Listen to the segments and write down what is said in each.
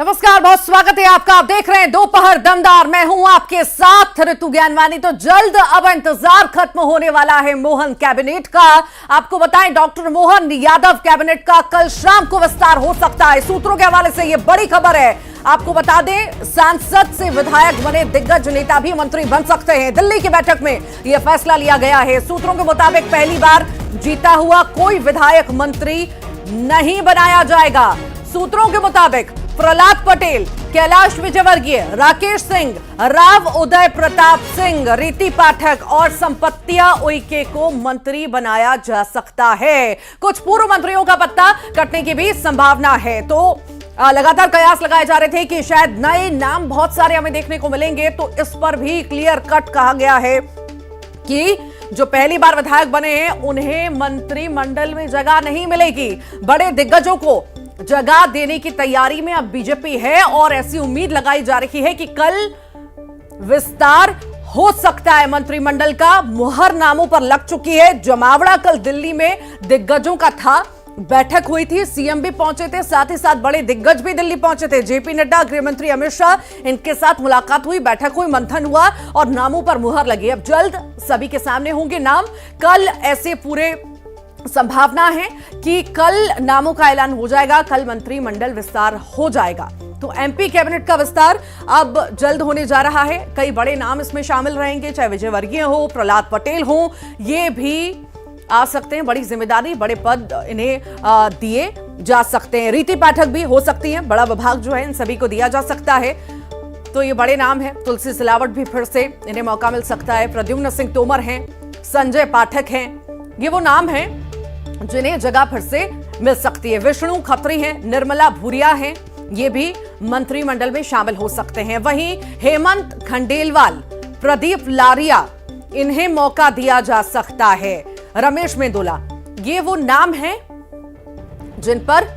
नमस्कार, बहुत स्वागत है आपका। आप देख रहे हैं दोपहर दमदार। मैं हूं आपके साथ ऋतु ज्ञानवानी। तो जल्द अब इंतजार खत्म होने वाला है मोहन कैबिनेट का। आपको बताएं, डॉक्टर मोहन यादव कैबिनेट का कल शाम को विस्तार हो सकता है। सूत्रों के हवाले से यह बड़ी खबर है। आपको बता दें, सांसद से विधायक बने दिग्गज नेता भी मंत्री बन सकते हैं। दिल्ली की बैठक में यह फैसला लिया गया है। सूत्रों के मुताबिक पहली बार जीता हुआ कोई विधायक मंत्री नहीं बनाया जाएगा। सूत्रों के मुताबिक प्रहलाद पटेल, कैलाश विजयवर्गीय, राकेश सिंह, राव उदय प्रताप सिंह, रीति पाठक और संपत्तिया उइके को मंत्री बनाया जा सकता है। कुछ पूर्व मंत्रियों का पत्ता कटने की भी संभावना है। तो लगातार कयास लगाए जा रहे थे कि शायद नए नाम बहुत सारे हमें देखने को मिलेंगे। तो इस पर भी क्लियर कट कहा गया है कि जो पहली बार विधायक बने हैं उन्हें मंत्रिमंडल में जगह नहीं मिलेगी। बड़े दिग्गजों को जगह देने की तैयारी में अब बीजेपी है और ऐसी उम्मीद लगाई जा रही है कि कल विस्तार हो सकता है मंत्रिमंडल का। मुहर नामों पर लग चुकी है। जमावड़ा कल दिल्ली में दिग्गजों का था, बैठक हुई थी, सीएम भी पहुंचे थे, साथ ही साथ बड़े दिग्गज भी दिल्ली पहुंचे थे। जेपी नड्डा, गृहमंत्री अमित शाह, इनके साथ मुलाकात हुई, बैठक हुई, मंथन हुआ और नामों पर मुहर लगी। अब जल्द सभी के सामने होंगे नाम। कल ऐसे पूरे संभावना है कि कल नामों का ऐलान हो जाएगा, कल मंत्रिमंडल विस्तार हो जाएगा। तो एमपी कैबिनेट का विस्तार अब जल्द होने जा रहा है। कई बड़े नाम इसमें शामिल रहेंगे, चाहे विजयवर्गीय हो, प्रहलाद पटेल हो, ये भी आ सकते हैं। बड़ी जिम्मेदारी, बड़े पद इन्हें दिए जा सकते हैं। रीति पाठक भी हो सकती है, बड़ा विभाग जो है इन सभी को दिया जा सकता है। तो ये बड़े नाम है। तुलसी सिलावट भी फिर से इन्हें मौका मिल सकता है। प्रद्युम्न सिंह तोमर हैं, संजय पाठक हैं, ये वो नाम हैं जिन्हें जगह फिर से मिल सकती है। विष्णु खत्री हैं, निर्मला भूरिया हैं, ये भी मंत्रिमंडल में शामिल हो सकते हैं। वहीं हेमंत खंडेलवाल, प्रदीप लारिया, इन्हें मौका दिया जा सकता है। रमेश मेंदोला, ये वो नाम हैं जिन पर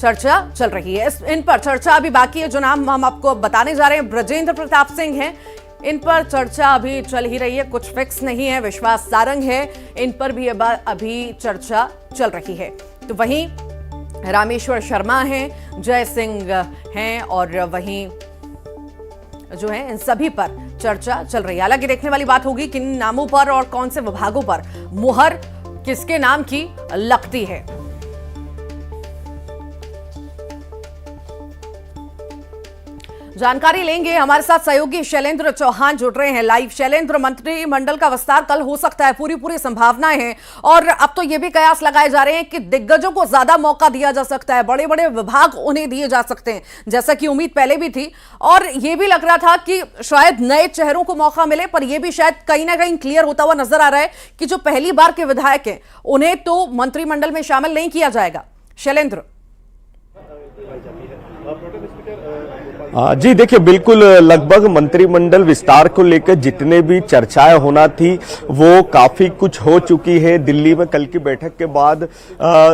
चर्चा चल रही है। इन पर चर्चा अभी बाकी है। जो नाम हम आपको बताने जा रहे हैं, ब्रजेंद्र प्रताप सिंह हैं, इन पर चर्चा अभी चल ही रही है, कुछ फिक्स नहीं है। विश्वास सारंग है, इन पर भी अभी चर्चा चल रही है। तो वहीं रामेश्वर शर्मा हैं, जय सिंह हैं और वहीं जो है इन सभी पर चर्चा चल रही है। हालांकि देखने वाली बात होगी किन नामों पर और कौन से विभागों पर मुहर किसके नाम की लगती है। जानकारी लेंगे, हमारे साथ सहयोगी शैलेंद्र चौहान जुड़ रहे हैं लाइव। शैलेंद्र, मंत्रिमंडल का विस्तार कल हो सकता है, पूरी संभावनाएं हैं और अब तो ये भी कयास लगाए जा रहे हैं कि दिग्गजों को ज्यादा मौका दिया जा सकता है, बड़े बड़े विभाग उन्हें दिए जा सकते हैं, जैसा कि उम्मीद पहले भी थी। और ये भी लग रहा था कि शायद नए चेहरों को मौका मिले, पर यह भी शायद कहीं ना कहीं क्लियर होता हुआ नजर आ रहा है कि जो पहली बार के विधायक हैं उन्हें तो मंत्रिमंडल में शामिल नहीं किया जाएगा। शैलेंद्र जी देखिए, बिल्कुल लगभग मंत्रिमंडल विस्तार को लेकर जितने भी चर्चाएं होना थी वो काफी कुछ हो चुकी है। दिल्ली में कल की बैठक के बाद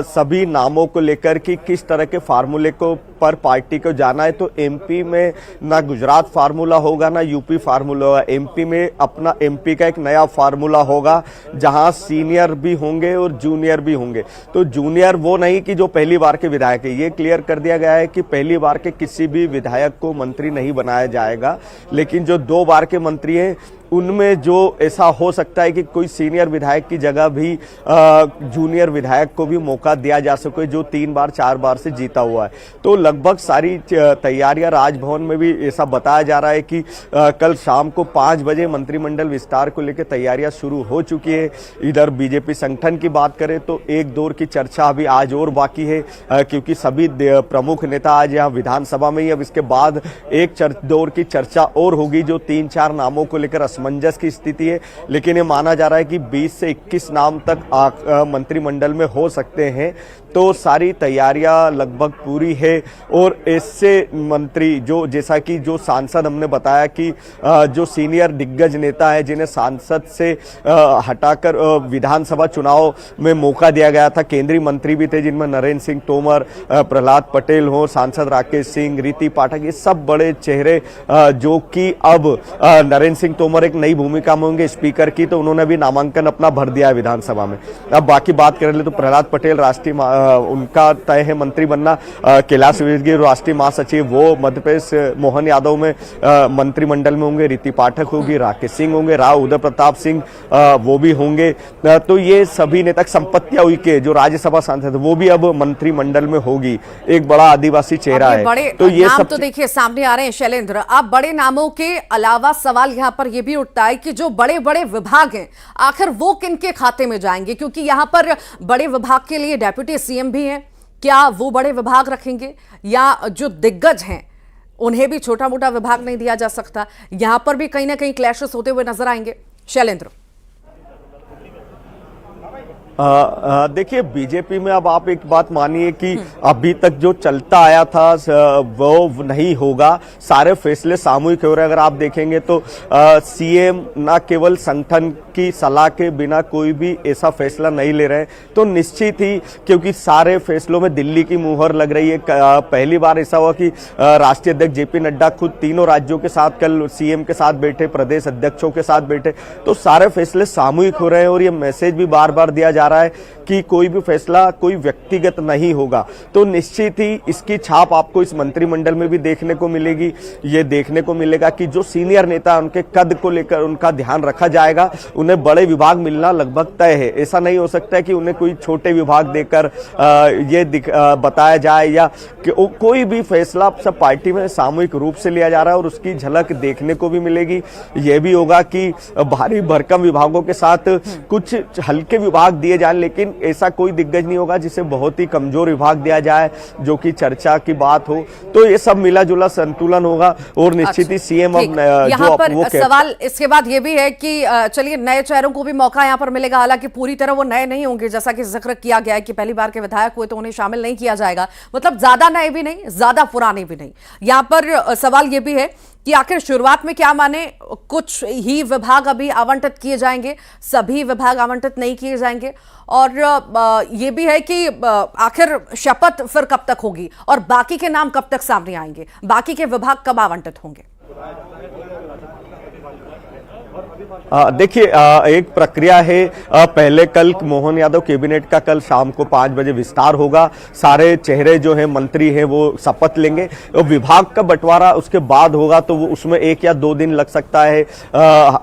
सभी नामों को लेकर कि किस तरह के फार्मूले को पर पार्टी को जाना है। तो एमपी में ना गुजरात फार्मूला होगा ना यूपी फार्मूला होगा। एमपी में अपना एमपी का एक नया फार्मूला होगा जहां सीनियर भी होंगे और जूनियर भी होंगे। तो जूनियर वो नहीं कि जो पहली बार के विधायक है, ये क्लियर कर दिया गया है कि पहली बार के किसी भी विधायक को मंत्री नहीं बनाया जाएगा। लेकिन जो 2 बार के मंत्री हैं उनमें जो ऐसा हो सकता है कि कोई सीनियर विधायक की जगह भी जूनियर विधायक को भी मौका दिया जा सके जो 3 बार 4 बार से जीता हुआ है। तो लगभग सारी तैयारियां राजभवन में भी ऐसा बताया जा रहा है कि कल शाम को 5 बजे मंत्रिमंडल विस्तार को लेकर तैयारियां शुरू हो चुकी है। इधर बीजेपी संगठन की बात करें तो एक दौर की चर्चा अभी आज और बाकी है, क्योंकि सभी प्रमुख नेता आज यहाँ विधानसभा में ही। अब इसके बाद एक दौर की चर्चा और होगी जो 3-4 नामों को लेकर असमंजस की स्थिति है। लेकिन ये माना जा रहा है कि 20 से 21 नाम तक मंत्रिमंडल में हो सकते हैं। तो सारी तैयारियां लगभग पूरी है और ऐसे मंत्री जो जैसा कि जो सांसद हमने बताया कि जो सीनियर दिग्गज नेता है जिन्हें सांसद से हटाकर विधानसभा चुनाव में मौका दिया गया था, केंद्रीय मंत्री भी थे जिनमें नरेंद्र सिंह तोमर, प्रहलाद पटेल हो, सांसद राकेश सिंह, रीति पाठक, ये सब बड़े चेहरे जो कि अब नरेंद्र सिंह तोमर एक नई भूमिका में होंगे स्पीकर की, तो उन्होंने भी नामांकन अपना भर दिया है विधानसभा में। अब बाकी बात कर ले तो प्रहलाद पटेल राष्ट्रीय उनका तय है मंत्री बनना। कैलाश विजयवर्गीय राष्ट्रीय महासचिव वो मध्य प्रदेश, मोहन यादव में मंत्रिमंडल में होंगे, रीति पाठक होगी, राकेश सिंह होंगे, राव उदय प्रताप सिंह वो भी होंगे। तो ये सभी नेता, संपत्तियां उइके जो राज्यसभा सांसद वो भी अब मंत्रिमंडल में होगी। एक बड़ा आदिवासी चेहरा है। बड़े तो ये नाम सब तो देखिए सामने आ रहे हैं शैलेंद्र। अब बड़े नामों के अलावा सवाल यहाँ पर यह भी उठता है कि जो बड़े बड़े विभाग हैं आखिर वो किनके खाते में जाएंगे, क्योंकि यहाँ पर बड़े विभाग के लिए डेप्यूटी सीएम भी हैं। क्या वो बड़े विभाग रखेंगे या जो दिग्गज हैं उन्हें भी छोटा मोटा विभाग नहीं दिया जा सकता? यहां पर भी कहीं ना कहीं क्लैशेस होते हुए नजर आएंगे शैलेंद्र। देखिए, बीजेपी में अब आप एक बात मानिए कि अभी तक जो चलता आया था वो नहीं होगा। सारे फैसले सामूहिक हो रहे हैं। अगर आप देखेंगे तो सीएम ना केवल संगठन की सलाह के बिना कोई भी ऐसा फैसला नहीं ले रहे, तो निश्चित ही, क्योंकि सारे फैसलों में दिल्ली की मुहर लग रही है। पहली बार ऐसा हुआ कि राष्ट्रीय अध्यक्ष जेपी नड्डा खुद तीनों राज्यों के साथ कल सीएम के साथ बैठे, प्रदेश अध्यक्षों के साथ बैठे, तो सारे फैसले सामूहिक हो रहे हैं। और ये मैसेज भी बार बार दिया जा रहा है कि कोई भी फैसला कोई व्यक्तिगत नहीं होगा। तो निश्चित ही इसकी छाप आपको इस मंत्रिमंडल में भी देखने को मिलेगी। ये देखने को मिलेगा कि जो सीनियर नेता उनके कद को लेकर उनका ध्यान रखा जाएगा। उन्हें बड़े विभाग मिलना लगभग तय है। ऐसा नहीं हो सकता है कि उन्हें कोई छोटे विभाग देकर ये बताया जाए, या कि कोई भी फैसला सब पार्टी में सामूहिक रूप से लिया जा रहा है और उसकी झलक देखने को भी मिलेगी। यह भी होगा कि भारी भरकम विभागों के साथ कुछ हल्के विभाग दिए जाए, लेकिन ऐसा कोई दिग्गज नहीं होगा जिसे बहुत ही कमजोर विभाग दिया जाए जो कि चर्चा की बात हो। तो ये सब मिला जुला संतुलन होगा और निश्चित ही सीएम अब यहाँ पर सवाल इसके बाद ये भी है कि चलिए नए चेहरों को भी मौका यहाँ पर मिलेगा। हालांकि पूरी तरह वो नए नहीं होंगे, जैसा कि जिक्र किया गया है कि पहली बार के विधायक हुए तो उन्हें शामिल नहीं किया जाएगा। मतलब ज्यादा नए भी नहीं, ज्यादा पुराने भी नहीं। यहाँ पर सवाल ये भी है कि आखिर शुरुआत में क्या माने, कुछ ही विभाग अभी आवंटित किए जाएंगे, सभी विभाग आवंटित नहीं किए जाएंगे। और ये भी है कि आखिर शपथ फिर कब तक होगी और बाकी के नाम कब तक सामने आएंगे, बाकी के विभाग कब आवंटित होंगे? देखिए, एक प्रक्रिया है। पहले कल मोहन यादव कैबिनेट का कल शाम को 5 बजे विस्तार होगा। सारे चेहरे जो हैं मंत्री हैं वो शपथ लेंगे। विभाग का बंटवारा उसके बाद होगा, तो वो उसमें 1 या 2 दिन लग सकता है।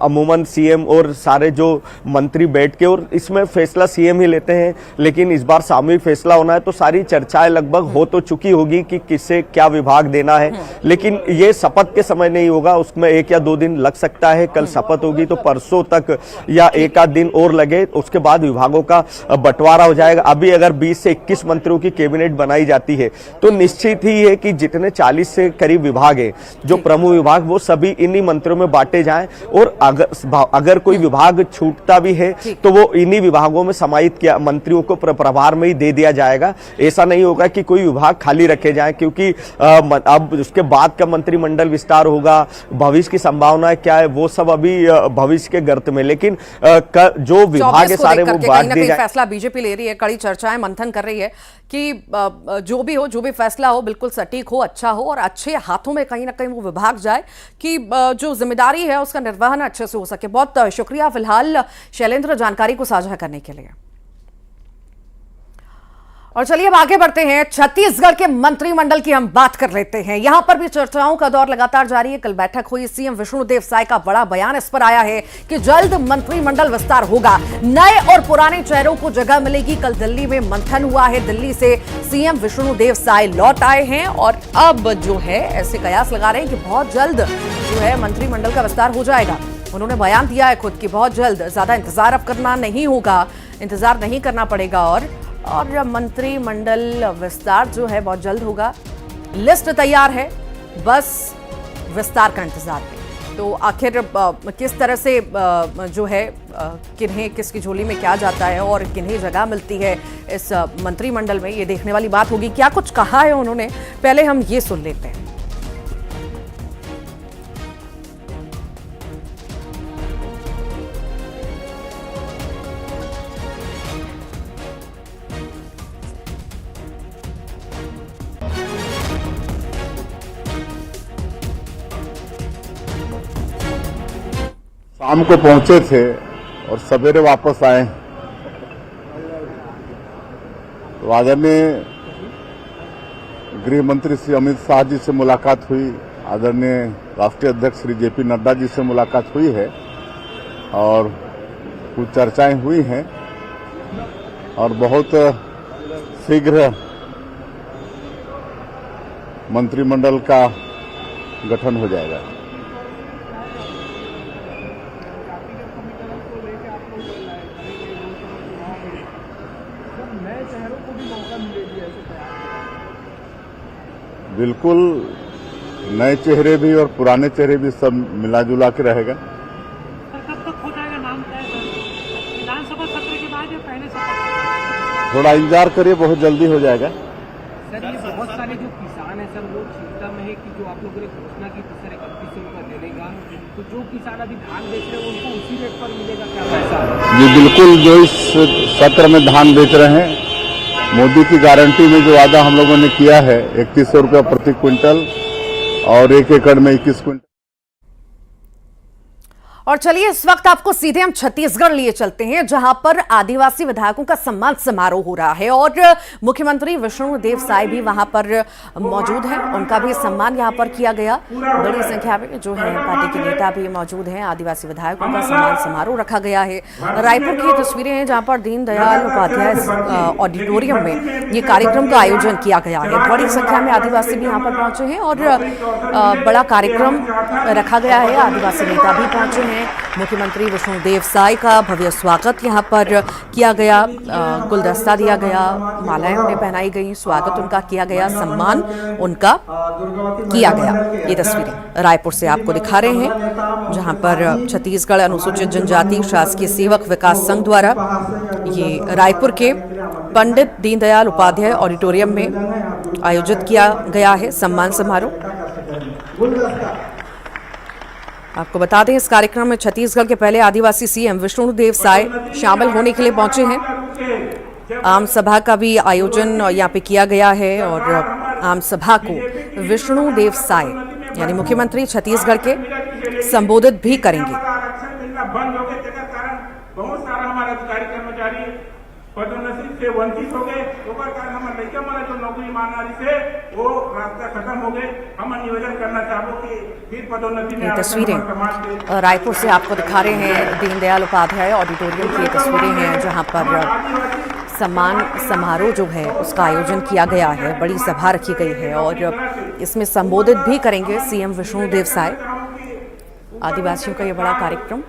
अमूमन सीएम और सारे जो मंत्री बैठ के, और इसमें फैसला सीएम ही लेते हैं, लेकिन इस बार सामूहिक फैसला होना है तो सारी चर्चाएं लगभग हो तो चुकी होगी कि किसे क्या विभाग देना है। लेकिन ये शपथ के समय नहीं होगा, उसमें 1 या 2 दिन लग सकता है। कल शपथ होगी तो परसों तक या 1 आध दिन और लगे, उसके बाद विभागों का बंटवारा हो जाएगा। अभी अगर 20 से 21 मंत्रियों की कैबिनेट बनाई जाती है तो निश्चित ही है कि जितने 40 से करीब विभाग है, जो प्रमुख विभाग, वो सभी इन्हीं मंत्रियों में बांटे जाएं। और अगर कोई विभाग छूटता भी है तो वो इन्हीं विभागों में समाहित किया, मंत्रियों को प्रभार में ही दे दिया जाएगा। ऐसा नहीं होगा कि कोई विभाग खाली रखे जाए, क्योंकि अब उसके बाद का मंत्रिमंडल विस्तार होगा। भविष्य की संभावना क्या है वो सब अभी भविष्य के गर्त में, लेकिन जो विभाग है सारे वो बांट दिए जाए। फैसला बीजेपी ले रही है, कड़ी चर्चाएं मंथन कर रही है कि जो भी हो, जो भी फैसला हो बिल्कुल सटीक हो, अच्छा हो और अच्छे हाथों में कहीं ना कहीं वो विभाग जाए कि जो जिम्मेदारी है उसका निर्वहन अच्छे से हो सके। बहुत शुक्रिया फिलहाल शैलेंद्र जानकारी को साझा करने के लिए। और चलिए अब आगे बढ़ते हैं, छत्तीसगढ़ के मंत्रिमंडल की हम बात कर लेते हैं। यहां पर भी चर्चाओं का दौर लगातार जारी है। कल बैठक हुई, सीएम विष्णुदेव साय का बड़ा बयान इस पर आया है कि जल्द मंत्रिमंडल विस्तार होगा, नए और पुराने चेहरों को जगह मिलेगी। कल दिल्ली में मंथन हुआ है, दिल्ली से सीएम विष्णुदेव साय लौट आए हैं और अब जो है ऐसे कयास लगा रहे हैं कि बहुत जल्द जो है मंत्रिमंडल का विस्तार हो जाएगा। उन्होंने बयान दिया है खुद कि बहुत जल्द, ज्यादा इंतजार अब करना नहीं होगा, इंतजार नहीं करना पड़ेगा और मंत्रिमंडल विस्तार जो है बहुत जल्द होगा। लिस्ट तैयार है, बस विस्तार का इंतजार है। तो आखिर किस तरह से जो है किन्हें किसकी झोली में क्या जाता है और किन्हें जगह मिलती है इस मंत्रिमंडल में, ये देखने वाली बात होगी। क्या कुछ कहा है उन्होंने, पहले हम ये सुन लेते हैं। शाम को पहुंचे थे और सवेरे वापस आए, तो आदरणीय गृह मंत्री श्री अमित शाह जी से मुलाकात हुई, आदरणीय राष्ट्रीय अध्यक्ष श्री जेपी नड्डा जी से मुलाकात हुई है और कुछ चर्चाएं हुई हैं और बहुत शीघ्र मंत्रिमंडल का गठन हो जाएगा। बिल्कुल, नए चेहरे भी और पुराने चेहरे भी सब मिला जुला के रहेगा। कब तक हो जाएगा नाम तय सर? विधानसभा सत्र के बाद या पहले सत्र? थोड़ा इंतजार करिए, बहुत जल्दी हो जाएगा। सर, ये बहुत सारे जो किसान हैं सर, वो चिंता में है कि जो आप लोगों ने घोषणा की थी सर 3100 रुपये देगा, तो जो किसान अभी धान बेच रहे हैं उनको उसी रेट पर मिलेगा क्या पैसा? जी बिल्कुल, जो इस सत्र में धान बेच रहे हैं, मोदी की गारंटी में जो वादा हम लोगों ने किया है 3100 रुपये प्रति क्विंटल और 1 एकड़ में 21 क्विंटल। और चलिए इस वक्त आपको सीधे हम छत्तीसगढ़ लिए चलते हैं, जहां पर आदिवासी विधायकों का सम्मान समारोह हो रहा है और मुख्यमंत्री विष्णुदेव साय भी वहां पर मौजूद हैं। उनका भी सम्मान यहां पर किया गया। बड़ी संख्या में जो है पार्टी के नेता भी मौजूद हैं। आदिवासी विधायकों का सम्मान समारोह रखा गया है। रायपुर की तस्वीरें हैं जहां पर दीनदयाल उपाध्याय ऑडिटोरियम में ये कार्यक्रम का आयोजन किया गया है। बड़ी संख्या में आदिवासी भी यहाँ पर पहुंचे हैं और बड़ा कार्यक्रम रखा गया है। आदिवासी नेता भी पहुंचे हैं। मुख्यमंत्री विष्णुदेव साय का भव्य स्वागत यहां पर किया गया, गुलदस्ता दिया गया, मालाएं उन्हें पहनाई गई, स्वागत उनका किया गया, सम्मान उनका किया गया। ये तस्वीरें रायपुर से आपको दिखा रहे हैं, जहां पर छत्तीसगढ़ अनुसूचित जनजाति शासकीय सेवक विकास संघ द्वारा ये रायपुर के पंडित दीनदयाल उपाध्याय ऑडिटोरियम में आयोजित किया गया है सम्मान समारोह। आपको बता दें इस कार्यक्रम में छत्तीसगढ़ के पहले आदिवासी सीएम विष्णुदेव साय शामिल होने के लिए पहुंचे हैं। आम सभा का भी आयोजन यहाँ पे किया गया है और आम सभा को विष्णुदेव साय यानी मुख्यमंत्री छत्तीसगढ़ के संबोधित भी करेंगे। पदोन्नति से वंचित हो गए, ओकर कारण हमर लइका मन जो नौकरी मांगनारी से वो रास्ता खत्म हो गए। हम निवेदन करना चाहबो कि फिर पदोन्नति में तस्वीरें रायपुर से आपको दिखा रहे हैं। दीनदयाल उपाध्याय ऑडिटोरियम की तस्वीरें हैं जहां पर सम्मान समारोह जो है उसका आयोजन किया गया है। बड़ी सभा रखी गई है और इसमें संबोधित भी करेंगे सीएम विष्णुदेव साय। आदिवासियों का ये बड़ा कार्यक्रम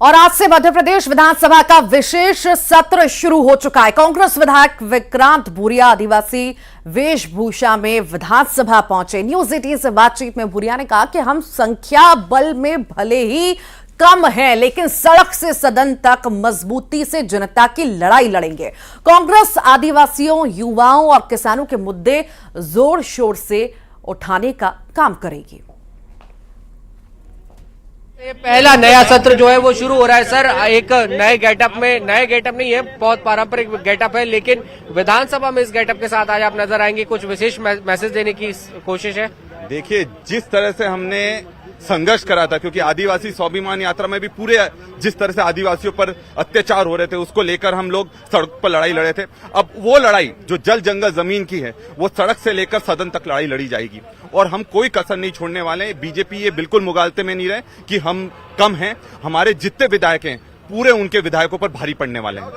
और आज से मध्य प्रदेश विधानसभा का विशेष सत्र शुरू हो चुका है। कांग्रेस विधायक विक्रांत भूरिया आदिवासी वेशभूषा में विधानसभा पहुंचे। न्यूज 18 से बातचीत में भूरिया ने कहा कि हम संख्या बल में भले ही कम है, लेकिन सड़क से सदन तक मजबूती से जनता की लड़ाई लड़ेंगे। कांग्रेस आदिवासियों, युवाओं और किसानों के मुद्दे जोर शोर से उठाने का काम करेगी। ये पहला नया सत्र जो है वो शुरू हो रहा है सर, एक नए गेटअप में। नए गेटअप नहीं है, बहुत पारंपरिक गेटअप है, लेकिन विधानसभा में इस गेटअप के साथ आज आप नजर आएंगे। कुछ विशेष मैसेज देने की कोशिश है। देखिए, जिस तरह से हमने संघर्ष करा था, क्योंकि आदिवासी स्वाभिमान यात्रा में भी पूरे जिस तरह से आदिवासियों पर अत्याचार हो रहे थे उसको लेकर हम लोग सड़क पर लड़ाई लड़े थे। अब वो लड़ाई जो जल जंगल जमीन की है वो सड़क से लेकर सदन तक लड़ाई लड़ी जाएगी और हम कोई कसर नहीं छोड़ने वाले हैं। बीजेपी ये बिल्कुल मुगालते में नहीं रहे कि हम कम हैं। हमारे जितने विधायक हैं पूरे उनके विधायकों पर भारी पड़ने वाले हैं।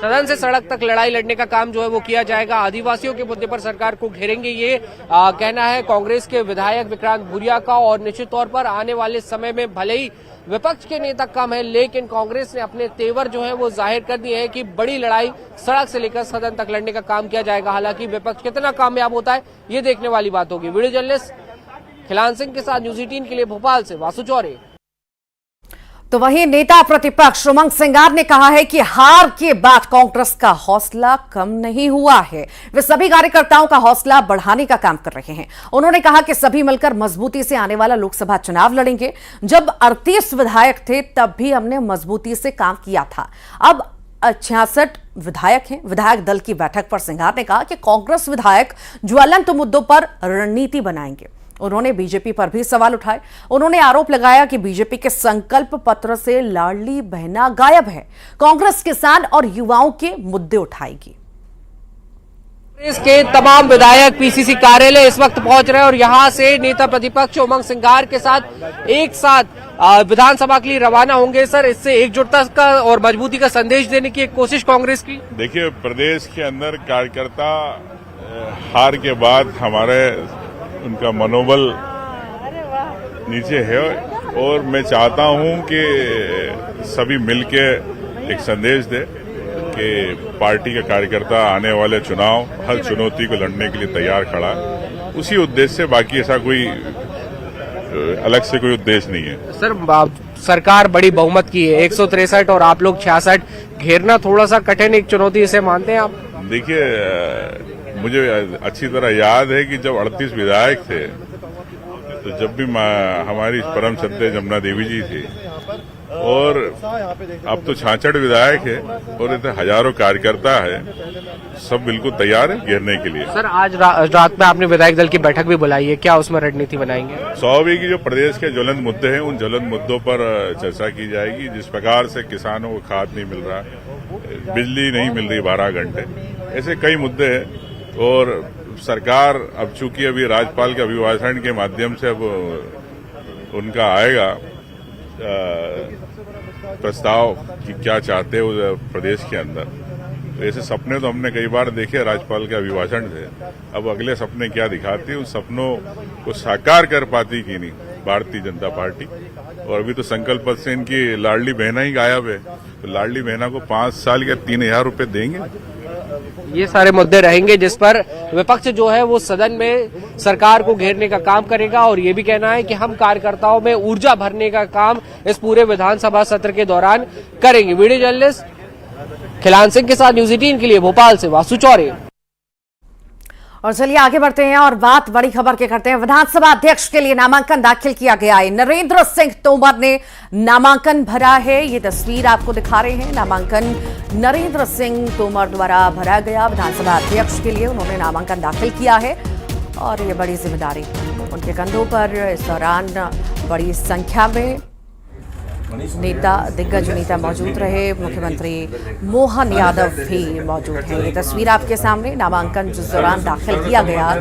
सदन से सड़क तक लड़ाई लड़ने का काम जो है वो किया जाएगा। आदिवासियों के मुद्दे पर सरकार को घेरेंगे, ये कहना है कांग्रेस के विधायक विक्रांत भूरिया का। और निश्चित तौर पर आने वाले समय में भले ही विपक्ष के नेता कम है, लेकिन कांग्रेस ने अपने तेवर जो है वो जाहिर कर दिए हैं कि बड़ी लड़ाई सड़क से लेकर सदन तक लड़ने का काम किया जाएगा। हालांकि विपक्ष कितना कामयाब होता है ये देखने वाली बात होगी। वीडियो जर्नलिस्ट खिलान सिंह के साथ न्यूज 18 के लिए भोपाल से वासु चौरे। तो वहीं नेता प्रतिपक्ष उमंग सिंगार ने कहा है कि हार के बाद कांग्रेस का हौसला कम नहीं हुआ है। वे सभी कार्यकर्ताओं का हौसला बढ़ाने का काम कर रहे हैं। उन्होंने कहा कि सभी मिलकर मजबूती से आने वाला लोकसभा चुनाव लड़ेंगे। जब 38 विधायक थे तब भी हमने मजबूती से काम किया था। अब 66 विधायक हैं। विधायक दल की बैठक पर सिंगार ने कहा कि कांग्रेस विधायक ज्वलंत मुद्दों पर रणनीति बनाएंगे। उन्होंने बीजेपी पर भी सवाल उठाए। उन्होंने आरोप लगाया कि बीजेपी के संकल्प पत्र से लाडली बहना गायब है। कांग्रेस किसान और युवाओं के मुद्दे उठाएगी। कांग्रेस के तमाम विधायक पीसीसी कार्यालय इस वक्त पहुंच रहे हैं और यहां से नेता प्रतिपक्ष उमंग सिंघार के साथ एक साथ विधानसभा के लिए रवाना होंगे। सर, इससे एकजुटता का और मजबूती का संदेश देने की एक कोशिश कांग्रेस की। देखिए, प्रदेश के अंदर कार्यकर्ता हार के बाद हमारे उनका मनोबल नीचे है और मैं चाहता हूं कि सभी मिलके एक संदेश दे कि पार्टी का कार्यकर्ता आने वाले चुनाव हर चुनौती को लड़ने के लिए तैयार खड़ा है। उसी उद्देश्य से, बाकी ऐसा कोई अलग से कोई उद्देश्य नहीं है। सर, सरकार बड़ी बहुमत की है, 163 और आप लोग 66, घेरना थोड़ा सा कठिन एक चुनौती इसे मानते हैं आप? देखिए, मुझे अच्छी तरह याद है कि जब 38 विधायक थे तो जब भी हमारी परम श्रद्धेय जमुना देवी जी थी और अब तो 66 विधायक है और इतने हजारों कार्यकर्ता है, सब बिल्कुल तैयार है घेरने के लिए। सर, आज रात में आपने विधायक दल की बैठक भी बुलाई है, क्या उसमें रणनीति बनाएंगे? स्वाभाविक की जो प्रदेश के ज्वलंत मुद्दे हैं उन ज्वलंत मुद्दों पर चर्चा की जाएगी। जिस प्रकार से किसानों को खाद नहीं मिल रहा, बिजली नहीं मिल रही 12 घंटे, ऐसे कई मुद्दे हैं। और सरकार अब चूंकि अभी राज्यपाल के अभिभाषण के माध्यम से अब उनका आएगा प्रस्ताव कि क्या चाहते हैं प्रदेश के अंदर, तो ऐसे सपने तो हमने कई बार देखे राज्यपाल के अभिभाषण से। अब अगले सपने क्या दिखाती है, उन सपनों को साकार कर पाती कि नहीं भारतीय जनता पार्टी। और अभी तो संकल्प पत्र से इनकी लाडली बहना ही गायब है, तो लाडली बहना को 5 साल या 3000 रुपए देंगे। ये सारे मुद्दे रहेंगे जिस पर विपक्ष जो है वो सदन में सरकार को घेरने का काम करेगा और ये भी कहना है कि हम कार्यकर्ताओं में ऊर्जा भरने का काम इस पूरे विधानसभा सत्र के दौरान करेंगे। वीडियो जर्नलिस्ट खिलान सिंह के साथ न्यूज 18 के लिए भोपाल से वासु चौरे। और चलिए आगे बढ़ते हैं और बात बड़ी खबर के करते हैं। विधानसभा अध्यक्ष के लिए नामांकन दाखिल किया गया है। नरेंद्र सिंह तोमर ने नामांकन भरा है। ये तस्वीर आपको दिखा रहे हैं। नामांकन नरेंद्र सिंह तोमर द्वारा भरा गया। विधानसभा अध्यक्ष के लिए उन्होंने नामांकन दाखिल किया है और ये बड़ी जिम्मेदारी उनके कंधों पर। इस दौरान बड़ी संख्या में दिग्गज नेता मौजूद रहे। मुख्यमंत्री मोहन यादव भी मौजूद हैं। ये तस्वीर आपके सामने। नामांकन जिस दौरान दाखिल किया गया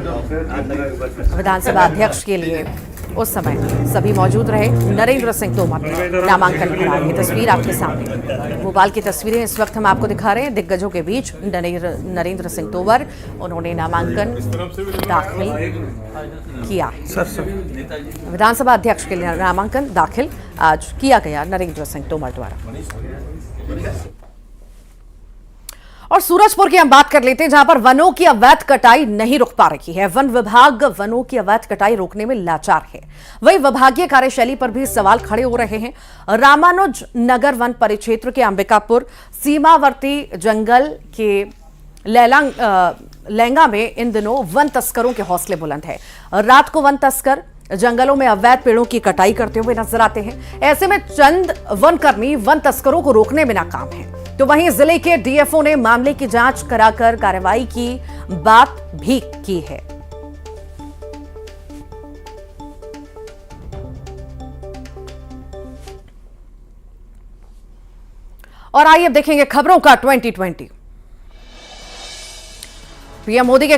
विधानसभा अध्यक्ष के लिए, उस समय सभी मौजूद रहे। नरेंद्र सिंह तोमर ने नामांकन भरा। ये तस्वीर आपके सामने भोपाल की तस्वीरें इस वक्त हम आपको दिखा रहे हैं। दिग्गजों के बीच नरेंद्र सिंह तोमर, उन्होंने नामांकन दाखिल किया। विधानसभा अध्यक्ष के लिए नामांकन दाखिल आज किया गया नरेंद्र सिंह तोमर द्वारा। और सूरजपुर की हम बात कर लेते हैं, जहां पर वनों की अवैध कटाई नहीं रुक पा रही है। वन विभाग वनों की अवैध कटाई रोकने में लाचार है। वहीं विभागीय कार्यशैली पर भी सवाल खड़े हो रहे हैं। रामानुज नगर वन परिक्षेत्र के अंबिकापुर सीमावर्ती जंगल के लैंगा में इन दिनों वन तस्करों के हौसले बुलंद है। रात को वन तस्कर जंगलों में अवैध पेड़ों की कटाई करते हुए नजर आते हैं। ऐसे में चंद वनकर्मी वन तस्करों को रोकने में नाकाम हैं। तो वहीं जिले के डीएफओ ने मामले की जांच कराकर कार्रवाई की बात भी की है। और आइए देखेंगे खबरों का 2020। पीएम मोदी के